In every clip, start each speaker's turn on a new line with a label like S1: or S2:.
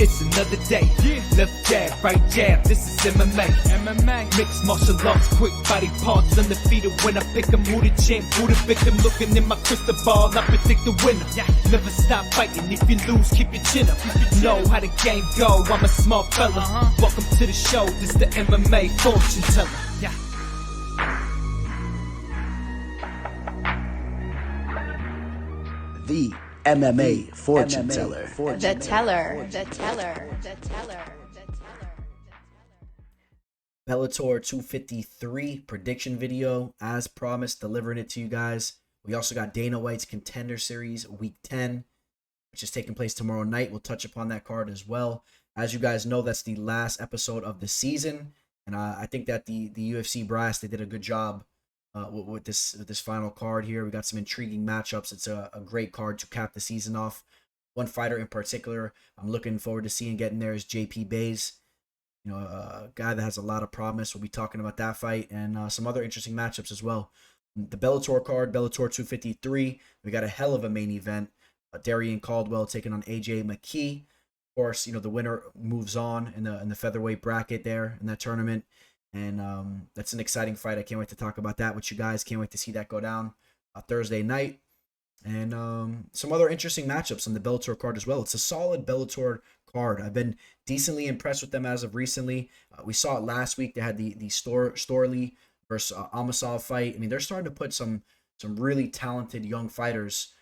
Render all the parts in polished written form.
S1: It's another day, left jab, right jab, this is MMA. Mixed martial arts, quick body parts, undefeated when I pick 'em. Who the champ, who the victim, looking in my crystal ball, I predict the winner. Never stop fighting, if you lose, keep your chin up. Know how the game go, I'm a smart fella. Welcome to the show, this the MMA fortune teller.
S2: The MMA fortune teller.
S3: The teller.
S2: Bellator 253 prediction video, as promised, delivering it to you guys. We also got Dana White's Contender Series Week 10, which is taking place tomorrow night. We'll touch upon that card as well. As you guys know, that's the last episode of the season, and I think that the UFC brass, they did a good job with this final card here. We got some intriguing matchups. It's a great card to cap the season off. One fighter in particular I'm looking forward to seeing getting there is JP Bays. You know, a guy that has a lot of promise. We'll be talking about that fight and some other interesting matchups as well. The Bellator card, Bellator 253. We got a hell of a main event. Darian Caldwell taking on AJ McKee. Of course, you know, the winner moves on in the featherweight bracket there in that tournament. And that's an exciting fight. I can't wait to talk about that with you guys. Can't wait to see that go down Thursday night. And some other interesting matchups on the Bellator card as well. It's a solid Bellator card. I've been decently impressed with them as of recently. We saw it last week. They had the Storley versus Amasov fight. I mean, they're starting to put some really talented young fighters.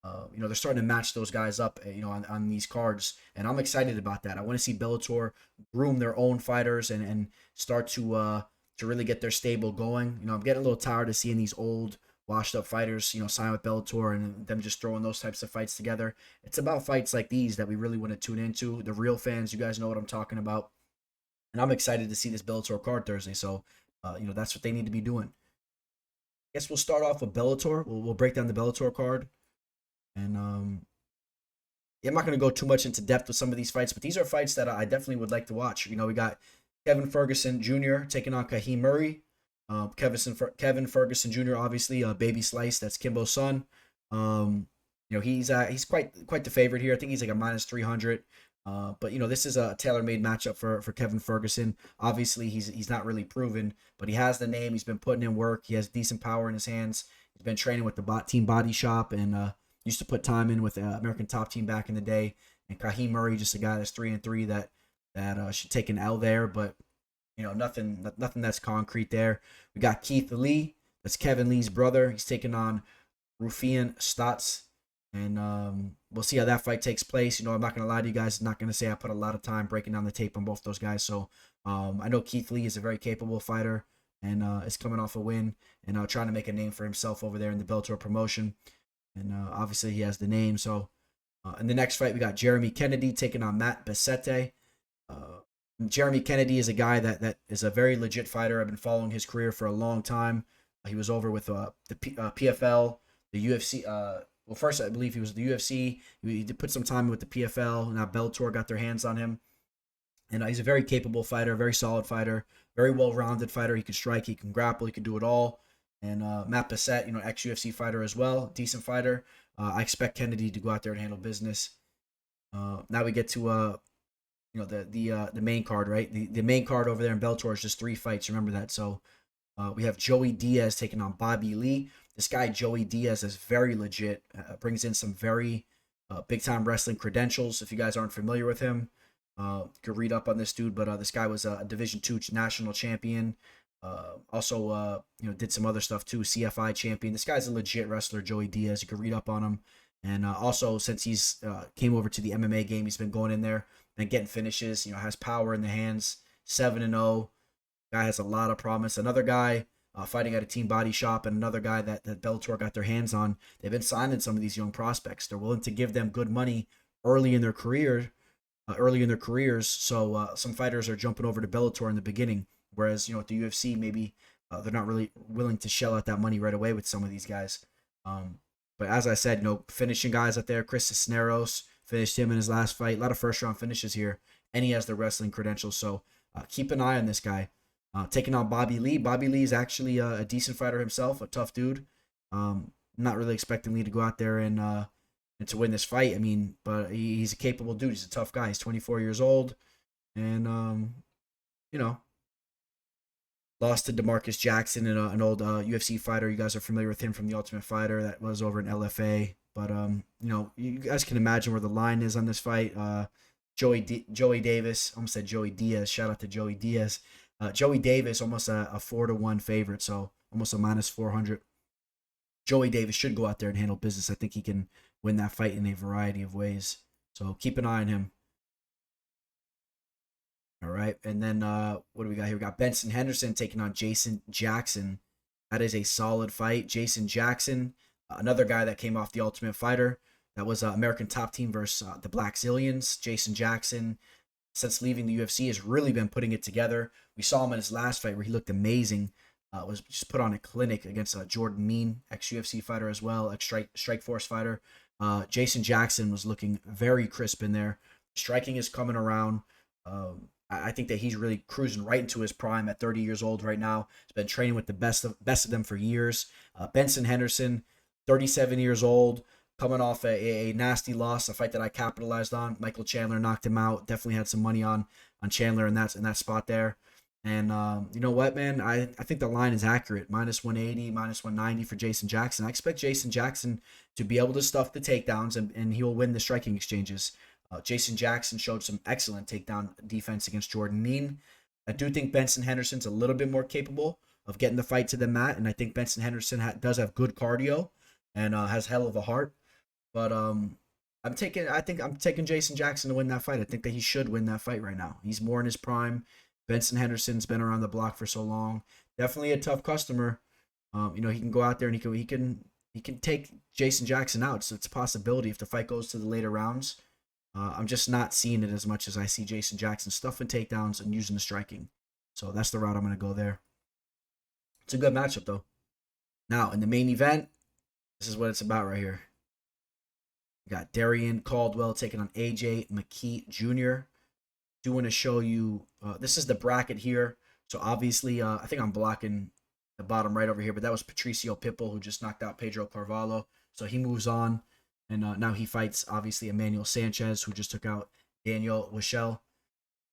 S2: You know, they're starting to match those guys up, you know, on these cards. And I'm excited about that. I want to see Bellator groom their own fighters and start to really get their stable going. You know, I'm getting a little tired of seeing these old, washed up fighters, you know, sign with Bellator and them just throwing those types of fights together. It's about fights like these that we really want to tune into. The real fans, you guys know what I'm talking about. And I'm excited to see this Bellator card Thursday. So, you know, that's what they need to be doing. I guess we'll start off with Bellator. We'll break down the Bellator card. And yeah, I'm not going to go too much into depth with some of these fights, but these are fights that I definitely would like to watch. You know, we got Kevin Ferguson Jr. taking on Kahim Murray. Kevin Ferguson Jr. obviously baby slice. That's Kimbo's son. You know, he's quite the favorite here. I think he's like a minus 300. But you know, this is a tailor-made matchup for Kevin Ferguson. Obviously, he's not really proven, but he has the name. He's been putting in work. He has decent power in his hands. He's been training with the Team Body Shop and used to put time in with American Top Team back in the day. And Kahim Murray, just a guy that's 3-3 that should take an L there, but you know, nothing that's concrete there. We got Keith Lee. That's Kevin Lee's brother. He's taking on Rufian Stotts. And we'll see how that fight takes place. You know, I'm not going to lie to you guys. I'm not going to say I put a lot of time breaking down the tape on both those guys. So I know Keith Lee is a very capable fighter and is coming off a win and trying to make a name for himself over there in the Bellator promotion. And obviously he has the name. So in the next fight, we got Jeremy Kennedy taking on Matt Bessette. Jeremy Kennedy is a guy that is a very legit fighter. I've been following his career for a long time. He was over with the PFL, the UFC. Well, first I believe he was the UFC. He put some time with the PFL. Now Bellator got their hands on him. And he's a very capable fighter, very solid fighter, very well-rounded fighter. He can strike, he can grapple, he can do it all. And Matt Bessette, you know, ex-UFC fighter as well, decent fighter. I expect Kennedy to go out there and handle business. Now we get to you know, the main card, right? The main card over there in Bellator is just 3 fights. Remember that. So we have Joey Diaz taking on Bobby Lee. This guy Joey Diaz is very legit. Brings in some very big time wrestling credentials. If you guys aren't familiar with him, you can read up on this dude. But this guy was a Division II national champion. Also, you know, did some other stuff too. CFI champion. This guy's a legit wrestler, Joey Diaz. You can read up on him. And also, since he's came over to the MMA game, he's been going in there and getting finishes. You know, has power in the hands. 7-0. Guy has a lot of promise. Another guy fighting at a Team Body Shop, and another guy that Bellator got their hands on. They've been signing some of these young prospects. They're willing to give them good money early in their careers. So some fighters are jumping over to Bellator in the beginning, whereas, you know, at the UFC, maybe they're not really willing to shell out that money right away with some of these guys. But as I said, you know, finishing guys out there, Chris Cisneros Finished him in his last fight. A lot of first-round finishes here. And he has the wrestling credentials. So keep an eye on this guy. Taking on Bobby Lee. Bobby Lee is actually a decent fighter himself. A tough dude. Not really expecting Lee to go out there and to win this fight. I mean, but he's a capable dude. He's a tough guy. He's 24 years old. And, you know, lost to DeMarcus Jackson, an old UFC fighter. You guys are familiar with him from The Ultimate Fighter. That was over in LFA. But, you know, you guys can imagine where the line is on this fight. Joey Davis, almost said Joey Diaz. Shout out to Joey Diaz. Joey Davis, almost a 4-1 favorite, so almost a minus 400. Joey Davis should go out there and handle business. I think he can win that fight in a variety of ways. So keep an eye on him. All right, and then what do we got here? We got Benson Henderson taking on Jason Jackson. That is a solid fight. Jason Jackson, another guy that came off The Ultimate Fighter. That was American Top Team versus the Black Zillions. Jason Jackson, since leaving the UFC, has really been putting it together. We saw him in his last fight where he looked amazing. Was just put on a clinic against Jordan Mean, ex-UFC fighter as well, ex-Strikeforce fighter. Jason Jackson was looking very crisp in there. Striking is coming around. I think that he's really cruising right into his prime at 30 years old right now. He's been training with the best of them for years. Benson Henderson, 37 years old, coming off a nasty loss, a fight that I capitalized on. Michael Chandler knocked him out. Definitely had some money on Chandler in that spot there. And you know what, man? I think the line is accurate. Minus 180, minus 190 for Jason Jackson. I expect Jason Jackson to be able to stuff the takedowns, and he will win the striking exchanges. Jason Jackson showed some excellent takedown defense against Jordan Mean. I do think Benson Henderson's a little bit more capable of getting the fight to the mat, and I think Benson Henderson does have good cardio and has hell of a heart. But I think I'm taking Jason Jackson to win that fight. I think that he should win that fight right now. He's more in his prime. Benson Henderson's been around the block for so long. Definitely a tough customer. You know, he can go out there and he can take Jason Jackson out. So it's a possibility if the fight goes to the later rounds. I'm just not seeing it as much as I see Jason Jackson stuffing takedowns and using the striking. So that's the route I'm going to go there. It's a good matchup, though. Now, in the main event, this is what it's about right here. We got Darrion Caldwell taking on AJ McKee Jr. Do want to show you, this is the bracket here. So obviously, I think I'm blocking the bottom right over here, but that was Patricio Pitbull, who just knocked out Pedro Carvalho. So he moves on. And now he fights, obviously, Emmanuel Sanchez, who just took out Daniel Wichel.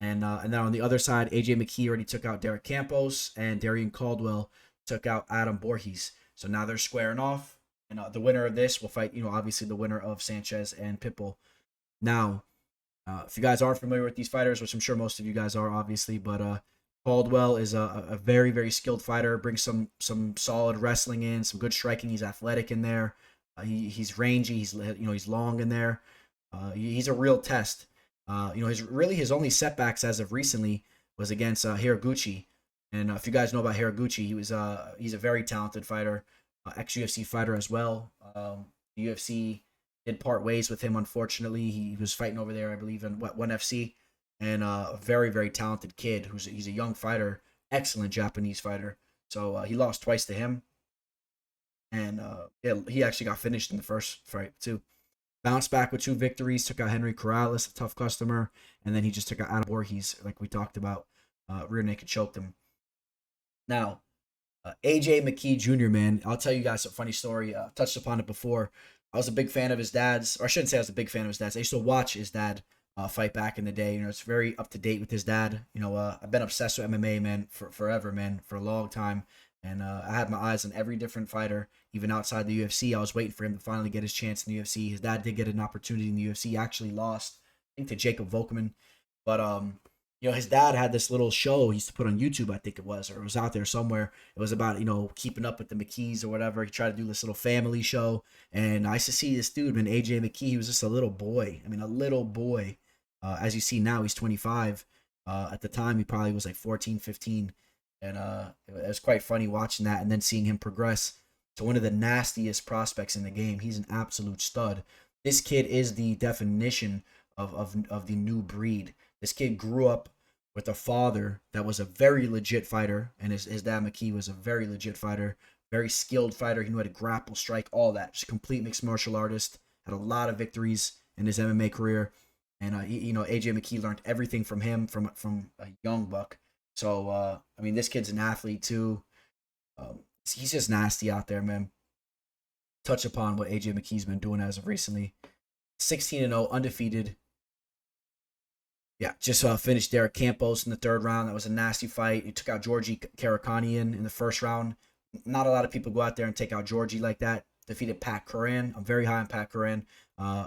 S2: And then on the other side, AJ McKee already took out Derek Campos, and Darrion Caldwell took out Adam Borges. So now they're squaring off. And the winner of this will fight, you know, obviously the winner of Sanchez and Pitbull. Now, if you guys aren't familiar with these fighters, which I'm sure most of you guys are, obviously, but Caldwell is a very, very skilled fighter. Brings some solid wrestling in, some good striking. He's athletic in there. He's rangy. He's long in there. He's a real test. His only setbacks as of recently was against Hiraguchi. And if you guys know about Hiraguchi, he's a very talented fighter, ex-UFC fighter as well. The UFC did part ways with him, unfortunately. He was fighting over there, I believe, in ONE FC. And a very, very talented kid he's a young fighter, excellent Japanese fighter. So he lost twice to him. And he actually got finished in the first fight, too. Bounced back with 2 victories, took out Henry Corrales, a tough customer, and then he just took out Adam Borges, like we talked about. Rear naked choked him. Now, AJ McKee Jr., man, I'll tell you guys a funny story. Touched upon it before. I was a big fan of his dad's, or I shouldn't say I was a big fan of his dad's. I used to watch his dad fight back in the day. You know, it's very up to date with his dad. You know, I've been obsessed with MMA, man, forever, man, for a long time. And I had my eyes on every different fighter, even outside the UFC. I was waiting for him to finally get his chance in the UFC. His dad did get an opportunity in the UFC. He actually lost, I think, to Jacob Volkman. But, his dad had this little show he used to put on YouTube, I think it was, or it was out there somewhere. It was about, keeping up with the McKees or whatever. He tried to do this little family show. And I used to see this dude, man, AJ McKee. He was just a little boy. I mean, a little boy. As you see now, he's 25. At the time, he probably was like 14, 15. And it was quite funny watching that and then seeing him progress to one of the nastiest prospects in the game. He's an absolute stud. This kid is the definition of the new breed. This kid grew up with a father that was a very legit fighter, and his dad McKee was a very legit fighter, very skilled fighter. He knew how to grapple, strike, all that. Just a complete mixed martial artist. Had a lot of victories in his MMA career. And, you know, AJ McKee learned everything from him from a young buck. So, I mean, this kid's an athlete too. He's just nasty out there, man. Touch upon what AJ McKee's been doing as of recently. 16-0, undefeated. Yeah, just finished Derek Campos in the third round. That was a nasty fight. He took out Georgie Karakanian in the first round. Not a lot of people go out there and take out Georgie like that. Defeated Pat Curran. I'm very high on Pat Curran.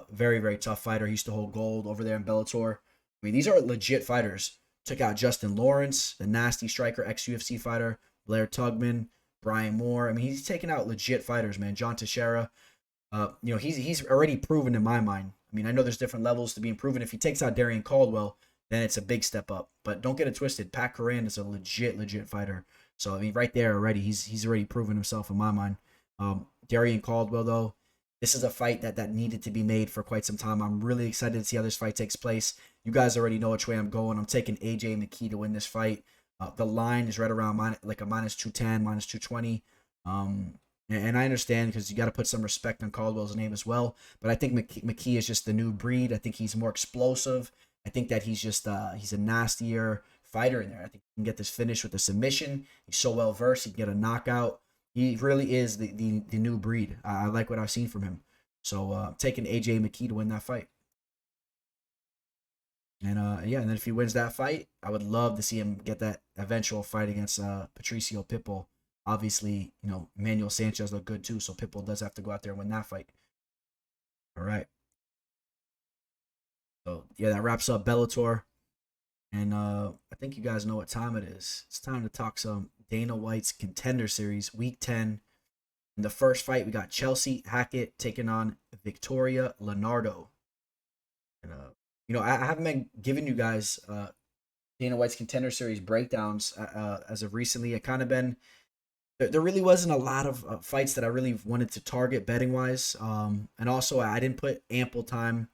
S2: Very, very tough fighter. He used to hold gold over there in Bellator. I mean, these are legit fighters. Took out Justin Lawrence, the nasty striker, ex-UFC fighter. Blair Tugman, Brian Moore. I mean, he's taking out legit fighters, man. John Teixeira. You know, he's already proven in my mind. I mean, I know there's different levels to being proven. If he takes out Darian Caldwell, then it's a big step up. But don't get it twisted. Pat Curran is a legit fighter. So, I mean, right there already, he's already proven himself in my mind. Darian Caldwell, though, this is a fight that needed to be made for quite some time. I'm really excited to see how this fight takes place. You guys already know which way I'm going. I'm taking AJ McKee to win this fight. The line is right around like a minus 210, minus 220. And I understand because you got to put some respect on Caldwell's name as well. But I think McKee is just the new breed. I think he's more explosive. I think that he's just he's a nastier fighter in there. I think he can get this finish with a submission. He's so well versed. He can get a knockout. He really is the new breed. I like what I've seen from him. So I'm taking AJ McKee to win that fight. And yeah, and then if he wins that fight, I would love to see him get that eventual fight against Patricio Pitbull. Obviously, you know, Manuel Sanchez looked good too, so Pitbull does have to go out there and win that fight. All right. So yeah, that wraps up Bellator. And I think you guys know what time it is. It's time to talk some Dana White's Contender Series, Week 10. In the first fight, we got Chelsea Hacket taking on Victoria Leonardo. And you know, I haven't been giving you guys Dana White's Contender Series breakdowns as of recently. I kind of been there really wasn't a lot of fights that I really wanted to target betting wise, and also I didn't put ample time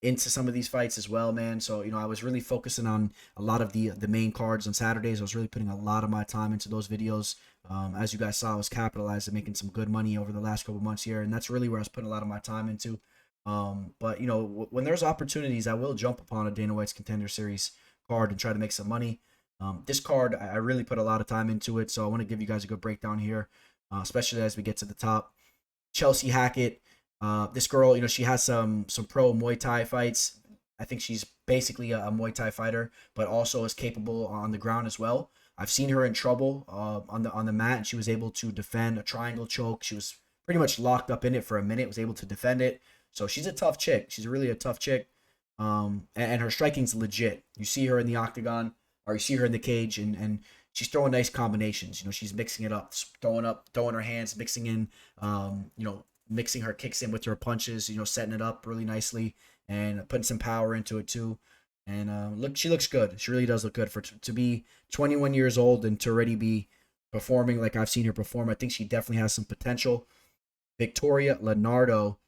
S2: into some of these fights as well, man. So you know, I was really focusing on a lot of the main cards on Saturdays. I was really putting a lot of my time into those videos. As you guys saw, I was capitalizing, making some good money over the last couple months here, and that's really where I was putting a lot of my time into. But you know, when there's opportunities, I will jump upon a Dana White's Contender Series card and try to make some money. This card, I really put a lot of time into it, so I want to give you guys a good breakdown here, especially as we get to the top. Chelsea Hacket, this girl, you know, she has some pro Muay Thai fights. I think she's basically a Muay Thai fighter, but also is capable on the ground as well. I've seen her in trouble on the mat, and she was able to defend a triangle choke. She was pretty much locked up in it for a minute, was able to defend it. So she's a tough chick. She's really a tough chick. And her striking's legit. You see her in the octagon, or you see her in the cage, and she's throwing nice combinations. You know, she's mixing it up, throwing her hands, mixing in, you know, mixing her kicks in with her punches, you know, setting it up really nicely and putting some power into it too. And look, she looks good. She really does look good to be 21 years old and to already be performing like I've seen her perform. I think she definitely has some potential. Victoria Leonardo.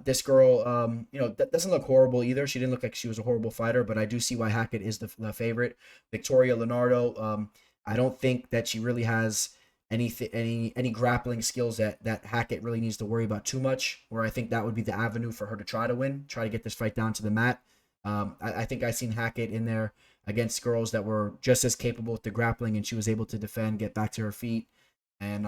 S2: This girl, you know, doesn't look horrible either. She didn't look like she was a horrible fighter, but I do see why Hacket is the favorite. Victoria Leonardo, I don't think that she really has any grappling skills that Hacket really needs to worry about too much, where I think that would be the avenue for her to try to get this fight down to the mat. I think I've seen Hacket in there against girls that were just as capable with the grappling, and she was able to defend, get back to her feet. And,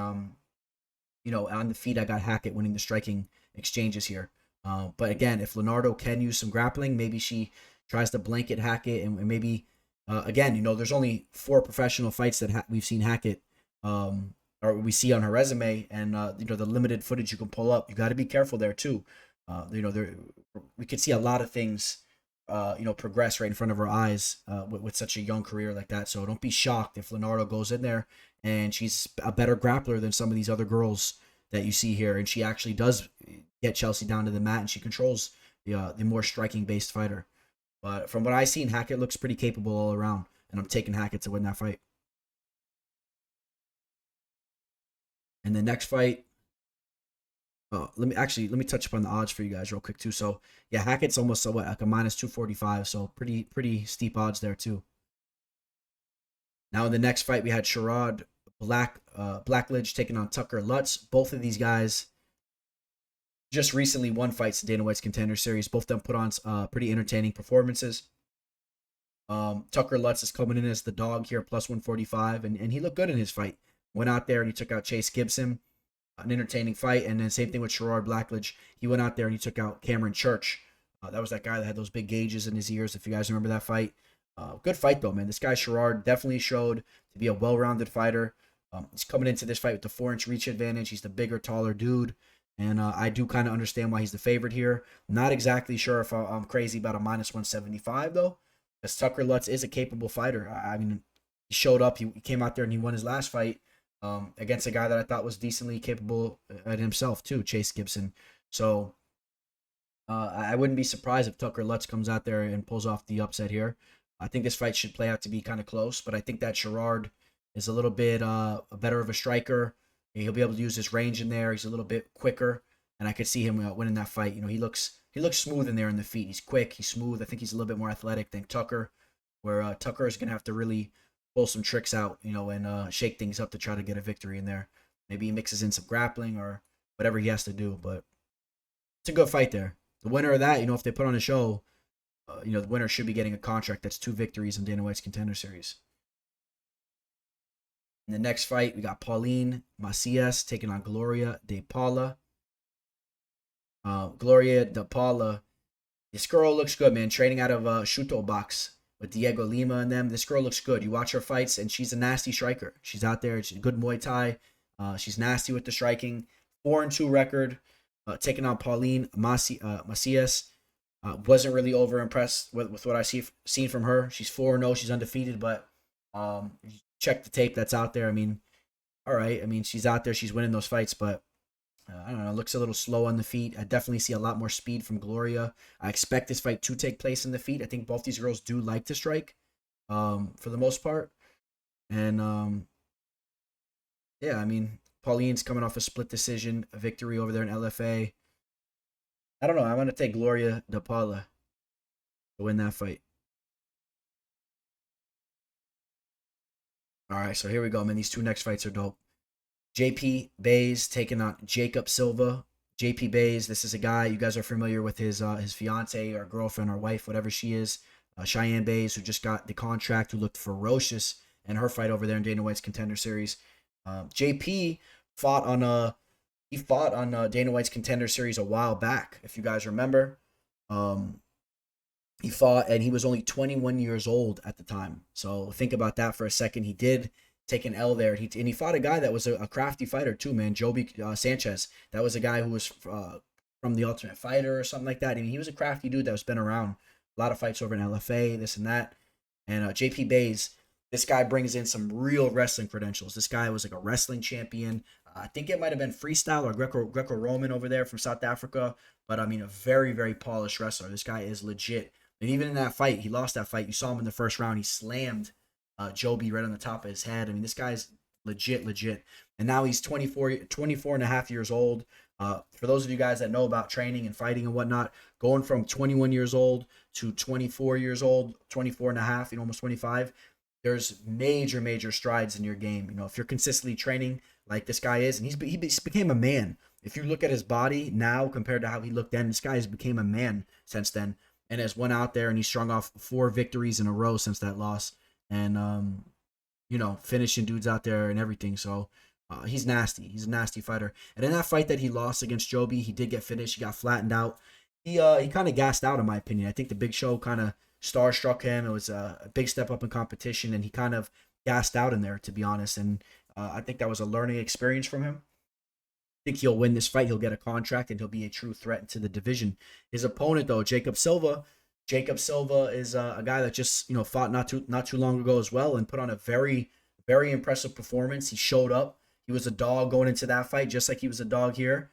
S2: you know, on the feet, I got Hacket winning the striking exchanges here. But again, if Leonardo can use some grappling, maybe she tries to blanket Hacket, and maybe, again, you know, there's only 4 professional fights that we've seen Hacket, or we see on her resume, and, you know, the limited footage you can pull up, you got to be careful there too. You know, we could see a lot of things, you know, progress right in front of our eyes with such a young career like that. So don't be shocked if Leonardo goes in there and she's a better grappler than some of these other girls that you see here, and she actually does get Chelsea down to the mat, and she controls the more striking based fighter. But from what I've seen, Hacket looks pretty capable all around, and I'm taking Hacket to win that fight. And the next fight, let me touch upon the odds for you guys real quick too. So yeah, Hackett's almost like a minus 245, so pretty steep odds there too. Now in the next fight, we had Sherrard Blackledge taking on Tucker Lutz. Both of these guys just recently won fights in Dana White's Contender Series. Both of them put on pretty entertaining performances. Tucker Lutz is coming in as the dog here, plus 145, and he looked good in his fight. Went out there and he took out Chase Gibson, an entertaining fight. And then same thing with Sherrard Blackledge. He went out there and he took out Cameron Church. That was that guy that had those big gauges in his ears, if you guys remember that fight. Good fight, though, man. This guy, Sherrard, definitely showed to be a well-rounded fighter. He's coming into this fight with the 4-inch reach advantage. He's the bigger, taller dude. And I do kind of understand why he's the favorite here. Not exactly sure if I'm crazy about a minus 175, though. Because Tucker Lutz is a capable fighter. I mean, he showed up. He came out there and he won his last fight against a guy that I thought was decently capable at himself, too, Chase Gibson. So I wouldn't be surprised if Tucker Lutz comes out there and pulls off the upset here. I think this fight should play out to be kind of close, but I think that Sherrard is a little bit better of a striker. He'll be able to use his range in there. He's a little bit quicker, and I could see him winning that fight. You know, he looks smooth in there in the feet. He's quick. He's smooth. I think he's a little bit more athletic than Tucker, where Tucker is going to have to really pull some tricks out, you know, and shake things up to try to get a victory in there. Maybe he mixes in some grappling or whatever he has to do, but it's a good fight there. The winner of that, you know, if they put on a show, you know, the winner should be getting a contract. That's 2 victories in Dana White's Contender Series. In the next fight, we got Pauline Macias taking on Gloria de Paula. Gloria de Paula, this girl looks good, man. Training out of Shuto Box with Diego Lima and them. This girl looks good. You watch her fights, and she's a nasty striker. She's out there. She's good Muay Thai. She's nasty with the striking. 4-2 record. Taking on Pauline Macias. Wasn't really over impressed with what I seen from her. She's 4-0. She's undefeated, but check the tape that's out there. I mean, all right. I mean, she's out there. She's winning those fights, but I don't know. Looks a little slow on the feet. I definitely see a lot more speed from Gloria. I expect this fight to take place in the feet. I think both these girls do like to strike for the most part. And, yeah, I mean, Pauline's coming off a split decision, a victory over there in LFA. I don't know. I want to take Gloria de Paula to win that fight. All right, so here we go, man. These 2 next fights are dope. JP Bays taking on Jacob Silva. JP Bays, this is a guy, you guys are familiar with his fiance or girlfriend or wife, whatever she is. Cheyenne Bays, who just got the contract, who looked ferocious in her fight over there in Dana White's Contender Series. JP fought on Dana White's Contender Series a while back, if you guys remember. He fought, and he was only 21 years old at the time. So think about that for a second. He did take an L there. He fought a guy that was a crafty fighter too, man. Joby Sanchez. That was a guy who was from the Ultimate Fighter or something like that. I mean, he was a crafty dude that was been around. A lot of fights over in LFA, this and that. And JP Bays, this guy brings in some real wrestling credentials. This guy was like a wrestling champion. I think it might have been freestyle or Greco-Roman over there from South Africa. But, I mean, a very, very polished wrestler. This guy is legit. And even in that fight, he lost that fight. You saw him in the first round. He slammed Joby right on the top of his head. I mean, this guy's legit. And now he's 24 and a half years old. For those of you guys that know about training and fighting and whatnot, going from 21 years old to 24 years old, 24 and a half, you know, almost 25, there's major strides in your game. You know, if you're consistently training like this guy is, and he became a man. If you look at his body now compared to how he looked then, this guy has became a man since then. And has went out there and he's strung off 4 victories in a row since that loss. And, you know, finishing dudes out there and everything. So he's nasty. He's a nasty fighter. And in that fight that he lost against Joby, he did get finished. He got flattened out. He kind of gassed out, in my opinion. I think the Big Show kind of starstruck him. It was a big step up in competition, and he kind of gassed out in there, to be honest. And I think that was a learning experience from him. I think he'll win this fight. He'll get a contract, and he'll be a true threat to the division. His opponent, though, Jacob Silva is a guy that just, you know, fought not too long ago as well, and put on a very, very impressive performance. He showed up. He was a dog going into that fight, just like he was a dog here.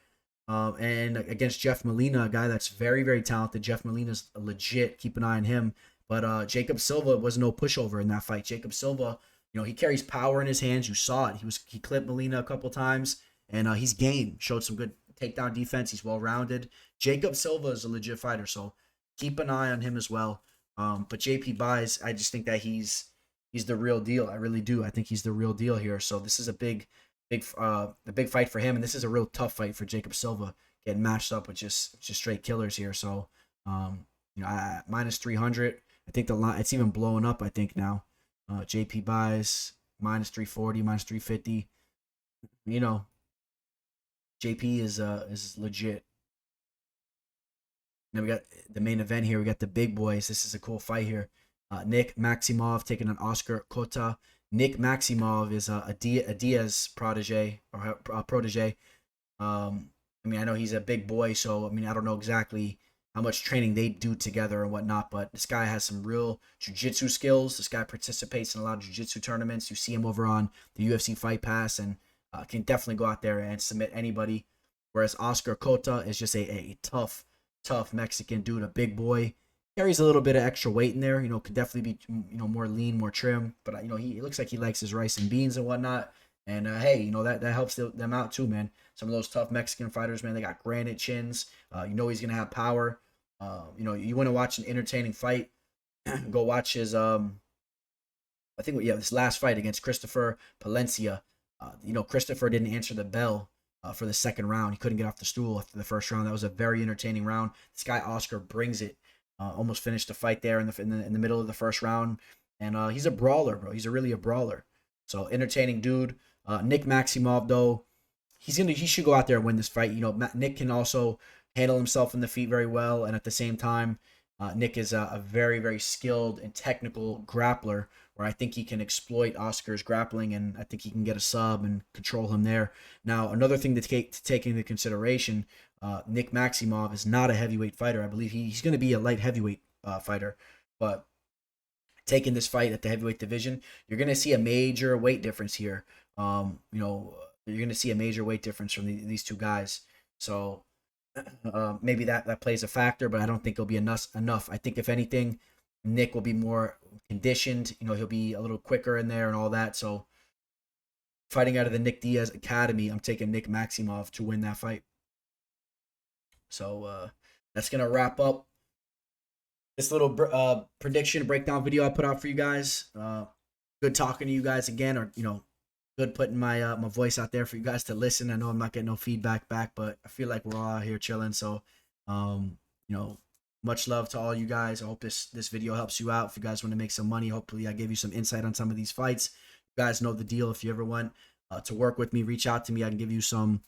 S2: And against Jeff Molina, a guy that's very, very talented. Jeff Molina's legit. Keep an eye on him. But Jacob Silva was no pushover in that fight. Jacob Silva, you know, he carries power in his hands. You saw it. He clipped Molina a couple times. And he's game. Showed some good takedown defense. He's well-rounded. Jacob Silva is a legit fighter, so keep an eye on him as well. But JP Bays, I just think that he's the real deal. I really do. I think he's the real deal here. So this is a big fight for him, and this is a real tough fight for Jacob Silva. getting matched up with just straight killers here. So, you know, minus 300. I think the line, it's even blowing up, I think, now. JP buys minus 340, minus 350. You know, JP is legit. Then we got the main event here. We got the big boys. This is a cool fight here. Nick Maximov taking on Oscar Cota. Nick Maximov is a Diaz protege or protege. I mean, I know he's a big boy, so I mean, I don't know exactly how much training they do together and whatnot, but this guy has some real jiu-jitsu skills. This guy participates in a lot of jiu-jitsu tournaments. You see him over on the UFC Fight Pass, and can definitely go out there and submit anybody. Whereas Oscar Cota is just a tough Mexican dude, a big boy. Carries a little bit of extra weight in there. You know, could definitely be, you know, more lean, more trim. But, you know, he looks like he likes his rice and beans and whatnot. And, hey, you know, that helps them out too, man. Some of those tough Mexican fighters, man, they got granite chins. You know he's going to have power. You know, you want to watch an entertaining fight, go watch his, I think, yeah, this last fight against Christopher Palencia. You know, Christopher didn't answer the bell for the second round. He couldn't get off the stool after the first round. That was a very entertaining round. This guy, Oscar, brings it. Almost finished the fight there in the middle of the first round. And he's a brawler, bro. He's really a brawler. So, entertaining dude. Nick Maximov, though, he should go out there and win this fight. You know, Nick can also handle himself in the feet very well, and at the same time, Nick is a very, very skilled and technical grappler, where I think he can exploit Oscar's grappling, and I think he can get a sub and control him there. Now, another thing to take into consideration, Nick Maximov is not a heavyweight fighter. I believe he's going to be a light heavyweight fighter, but taking this fight at the heavyweight division, you're going to see a major weight difference here. You know, you're going to see a major weight difference from these two guys. So maybe that plays a factor, but I don't think it'll be enough. I think if anything, Nick will be more conditioned. You know, he'll be a little quicker in there and all that. So fighting out of the Nick Diaz Academy, I'm taking Nick Maximov to win that fight. So that's going to wrap up this little prediction breakdown video I put out for you guys. Good talking to you guys again, or, you know, good putting my my voice out there for you guys to listen. I know I'm not getting no feedback back, but I feel like we're all out here chilling. So, you know, much love to all you guys. I hope this video helps you out. If you guys want to make some money, hopefully I gave you some insight on some of these fights. You guys know the deal. If you ever want to work with me, reach out to me. I can give you some,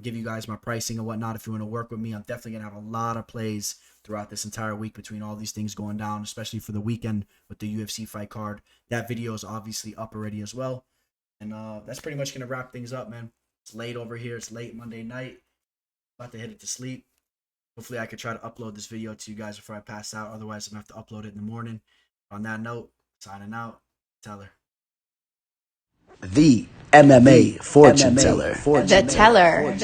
S2: give you guys my pricing and whatnot. If you want to work with me, I'm definitely going to have a lot of plays throughout this entire week between all these things going down, especially for the weekend with the UFC fight card. That video is obviously up already as well. And that's pretty much going to wrap things up, man. It's late over here. It's late Monday night. About to hit it to sleep. Hopefully I could try to upload this video to you guys before I pass out. Otherwise, I'm going to have to upload it in the morning. On that note, signing out. Teller.
S3: The MMA fortune teller.
S4: The teller.